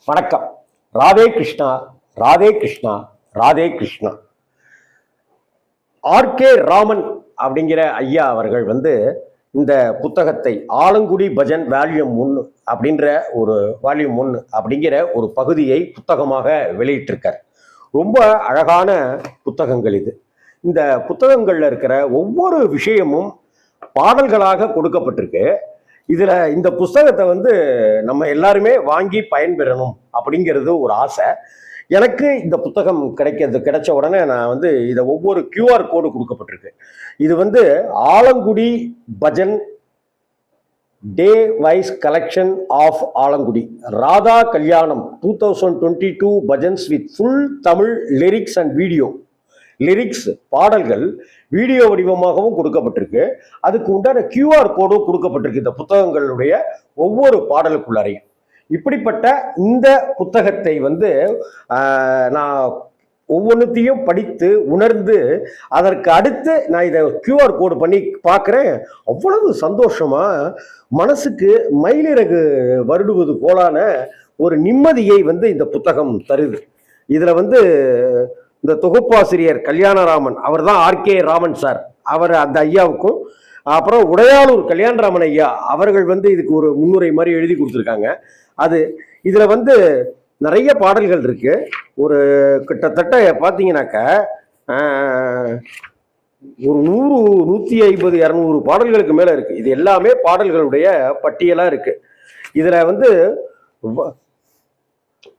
வணக்கம். ராதே கிருஷ்ணா, ராதே கிருஷ்ணா, ராதே கிருஷ்ணா. ஆர்கே ராமன் அப்படிங்கிற ஐயா அவர்கள் இந்த புத்தகத்தை ஆலங்குடி பஜன் வால்யூம் 1 அப்படின்ற ஒரு வால்யூம் 1 அப்படிங்கிற ஒரு பகுதியை புத்தகமாக வெளியிட்டிருக்கார். ரொம்ப அழகான புத்தகங்கள் இது. இந்த புத்தகங்கள்ல இருக்கிற ஒவ்வொரு விஷயமும் பாடல்களாக கொடுக்கப்பட்டிருக்கு. இதுல இந்த புஸ்தகத்தை நம்ம எல்லாருமே வாங்கி பயன்பெறணும் அப்படிங்கிறது ஒரு ஆசை. எனக்கு இந்த புத்தகம் கிடைச்ச உடனே நான் இதை ஒவ்வொரு கியூஆர் கோடு கொடுக்கப்பட்டிருக்கு. இது Alangudi bhajan day wise collection of Alangudi Radha Kalyanam 2022 bhajans with full Tamil lyrics and video. Lyrics பாடல்கள் வீடியோ வடிவமாகவும் கொடுக்கப்பட்டிருக்கு. அதுக்கு உண்டான கியூஆர் கோடும் கொடுக்கப்பட்டிருக்கு இந்த புத்தகங்களுடைய ஒவ்வொரு பாடலுக்குள்ளாரையும். இப்படிப்பட்ட இந்த புத்தகத்தை நான் ஒவ்வொன்றுத்தையும் படித்து உணர்ந்து அதற்கு அடுத்து நான் இதை கியூஆர் கோடு பண்ணி பார்க்குறேன். அவ்வளவு சந்தோஷமா மனசுக்கு மயிலிறகு வருடுவது போலான ஒரு நிம்மதியை இந்த புத்தகம் தருது. இதுல இந்த தொகுப்பாசிரியர் கல்யாணராமன், அவர் தான் ஆர்கே ராமன் சார், அவர் அந்த ஐயாவுக்கும், அப்புறம் உடையாளூர் கல்யாணராமன் ஐயா அவர்கள் இதுக்கு ஒரு முன்னுரை மாதிரி எழுதி கொடுத்துருக்காங்க. அது இதுல நிறைய பாடல்கள் இருக்கு. ஒரு கிட்டத்தட்ட பார்த்தீங்கன்னாக்க ஒரு 100, 150, 200 பாடல்களுக்கு மேல இருக்கு. இது எல்லாமே பாடல்களுடைய பட்டியலா இருக்கு. இதுல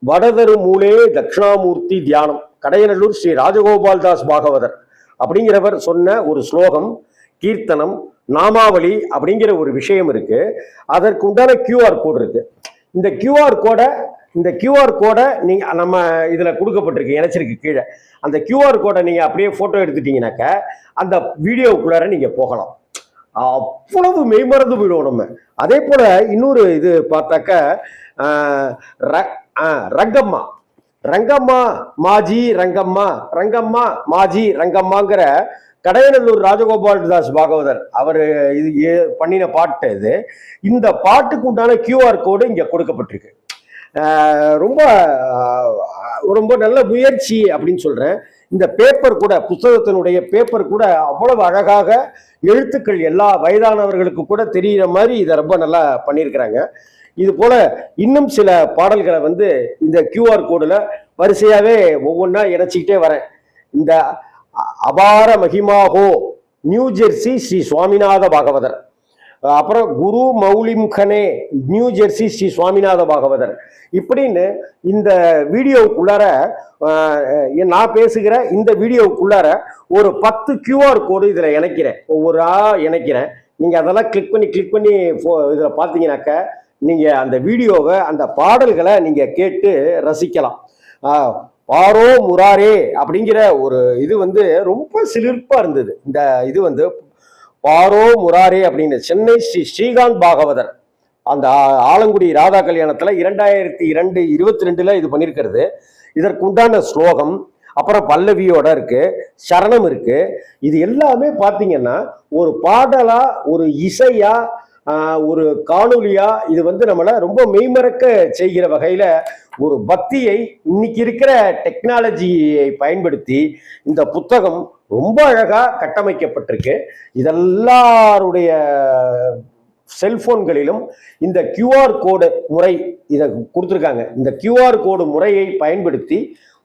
வடதரு மூலே தட்சிணாமூர்த்தி தியானம், கடையநல்லூர் ஸ்ரீ ராஜகோபால் தாஸ் பாகவதர் அப்படிங்கிறவர் சொன்ன ஒரு ஸ்லோகம், கீர்த்தனம், நாமாவளி அப்படிங்கிற ஒரு விஷயம் இருக்கு. அதற்கு உண்டான கியூஆர் கோடு இருக்கு. இந்த கியூஆர் கோடை நீங்க நம்ம இதுல கொடுக்கப்பட்டிருக்கு, இணைச்சிருக்கு கீழே. அந்த கியூஆர் கோடை நீங்க அப்படியே போட்டோ எடுத்துட்டீங்கன்னாக்க அந்த வீடியோக்குள்ளார நீங்க போகலாம். அவ்வளவு மெய்மறந்து போயிடுவோம் நம்ம. அதே போல இன்னொரு இது பார்த்தாக்க ரங்கம்மா ரங்கம்மா மாஜி ரங்கம்மா ரங்கம்மா மாஜி ரங்கம்மாங்கிற கடையநல்லூர் ராஜகோபால் தாஸ் பாகவதர் அவர் இது பண்ணின பாட்டு இது. இந்த பாட்டுக்கு உண்டான கியூஆர் கோடு இங்க கொடுக்கப்பட்டிருக்கு. ரொம்ப ரொம்ப நல்ல முயற்சி அப்படின்னு சொல்றேன். இந்த பேப்பர் கூட, புத்தகத்தினுடைய பேப்பர் கூட அவ்வளவு அழகாக எழுத்துக்கள் எல்லா வயதானவர்களுக்கு கூட தெரிகிற மாதிரி இதை ரொம்ப நல்லா பண்ணியிருக்கிறாங்க. இது போல இன்னும் சில பாடல்களை இந்த கியூஆர் கோடுல வரிசையாவே ஒவ்வொன்றா இணைச்சிக்கிட்டே வரேன். இந்த அபார மகிமாகோ நியூ ஜெர்சி ஸ்ரீ சுவாமிநாத பாகவதர், அப்புறம் குரு மௌலிம்கனே நியூ ஜெர்சி ஸ்ரீ சுவாமிநாத பாகவதர், இப்படின்னு இந்த வீடியோவுக்குள்ளார நான் பேசுகிற இந்த வீடியோவுக்குள்ளார ஒரு 10 கியூஆர் கோடு இதுல இணைக்கிறேன், இணைக்கிறேன். நீங்க அதெல்லாம் கிளிக் பண்ணி இதுல பார்த்தீங்கன்னாக்க நீங்க அந்த வீடியோவை, அந்த பாடல்களை நீங்க கேட்டு ரசிக்கலாம். பாரோ முராரே அப்படிங்கிற ஒரு இது ரொம்ப சிலிர்ப்பா இருந்தது. இந்த இது பாரோ முராரே அப்படின்னு சென்னை ஸ்ரீகாந்த் பாகவதர் அந்த ஆலங்குடி ராதா கல்யாணத்துல 2022 இது பண்ணியிருக்கிறது. இதற்கு உண்டான ஸ்லோகம், அப்புறம் பல்லவியோட இருக்கு, சரணம் இருக்கு. இது எல்லாமே பார்த்தீங்கன்னா ஒரு பாடலா, ஒரு இசையா, ஒரு காணொலியா இது நம்மளை ரொம்ப மெய்மறக்க செய்கிற வகையில ஒரு பக்தியை இன்னைக்கு இருக்கிற டெக்னாலஜியை பயன்படுத்தி இந்த புத்தகம் ரொம்ப அழகா கட்டமைக்கப்பட்டிருக்கு. இதெல்லாருடைய செல்போன்களிலும் இந்த கியூஆர் கோடு முறை இதை கொடுத்துருக்காங்க. இந்த கியூஆர் கோடு முறையை பயன்படுத்தி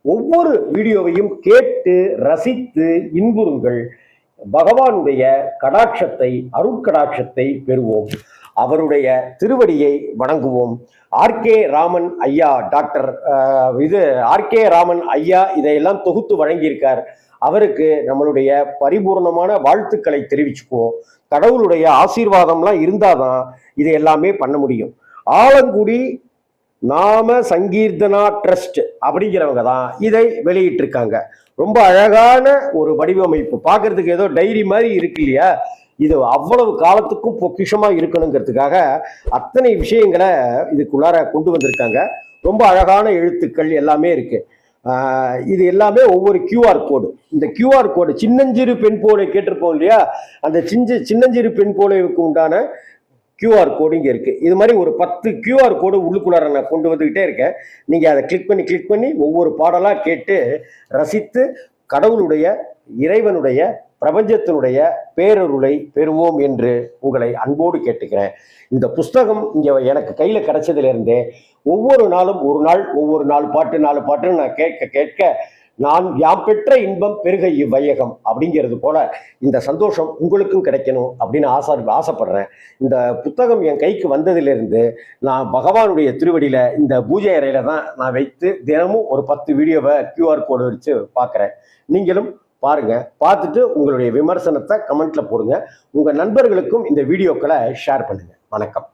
ஒவ்வொரு வீடியோவையும் கேட்டு ரசித்து இன்புறுங்கள். பகவானுடைய கடாட்சத்தை, அருட்கடாட்சத்தை பெறுவோம். அவருடைய திருவடியை வணங்குவோம். ஆர்கே ராமன் ஐயா, டாக்டர் ஆர்கே ராமன் ஐயா இதையெல்லாம் தொகுத்து வழங்கியிருக்கார். அவருக்கு நம்மளுடைய பரிபூர்ணமான வாழ்த்துக்களை தெரிவிச்சுக்குவோம். கடவுளுடைய ஆசீர்வாதம்லாம் இருந்தாதான் இதை எல்லாமே பண்ண முடியும். ஆலங்குடி நாம சங்கீர்த்தனா ட்ரஸ்ட் அப்படிங்கிறவங்க தான் இதை வெளியிட்டிருக்காங்க. ரொம்ப அழகான ஒரு வடிவமைப்பு, பார்க்கறதுக்கு ஏதோ டைரி மாதிரி இருக்கு இல்லையா? இது அவ்வளவு காலத்துக்கும் பொக்கிஷமா இருக்கணுங்கிறதுக்காக அத்தனை விஷயங்களை இதுக்குள்ளார கொண்டு வந்திருக்காங்க. ரொம்ப அழகான எழுத்துக்கள் எல்லாமே இருக்கு. இது எல்லாமே ஒவ்வொரு கியூஆர் கோடு. இந்த கியூஆர் கோடு சின்னஞ்சிறு பெண் போலை கேட்டிருப்போம் இல்லையா? அந்த சின்னஞ்சிறு பெண் போலைக்கு உண்டான கியூஆர் கோடு இங்கே இருக்குது. இது மாதிரி ஒரு 10 கியூஆர் கோடு உள்ளுக்குள்ளார நான் கொண்டு வந்துக்கிட்டே இருக்கேன். நீங்கள் அதை கிளிக் பண்ணி ஒவ்வொரு பாடலாக கேட்டு ரசித்து கடவுளுடைய, இறைவனுடைய, பிரபஞ்சத்தினுடைய பேரருளை பெறுவோம் என்று உங்களை அன்போடு கேட்டுக்கிறேன். இந்த புஸ்தகம் இங்கே எனக்கு கையில் கிடைச்சதுலேருந்தே ஒவ்வொரு நாளும் ஒவ்வொரு நாலு பாட்டுன்னு நான் கேட்க நான் யாம் பெற்ற இன்பம் பெருக இவ்வையகம் அப்படிங்கிறது போல இந்த சந்தோஷம் உங்களுக்கும் கிடைக்கணும் அப்படின்னு ஆசைப்படுறேன். இந்த புத்தகம் என் கைக்கு வந்ததிலிருந்து நான் பகவானுடைய திருவடியில் இந்த பூஜை அறையில தான் நான் வைத்து தினமும் ஒரு 10 வீடியோவை கியூஆர் கோடு வச்சு பார்க்குறேன். நீங்களும் பாருங்க, பார்த்துட்டு உங்களுடைய விமர்சனத்தை கமெண்ட்ல போடுங்க. உங்க நண்பர்களுக்கும் இந்த வீடியோக்களை ஷேர் பண்ணுங்க. வணக்கம்.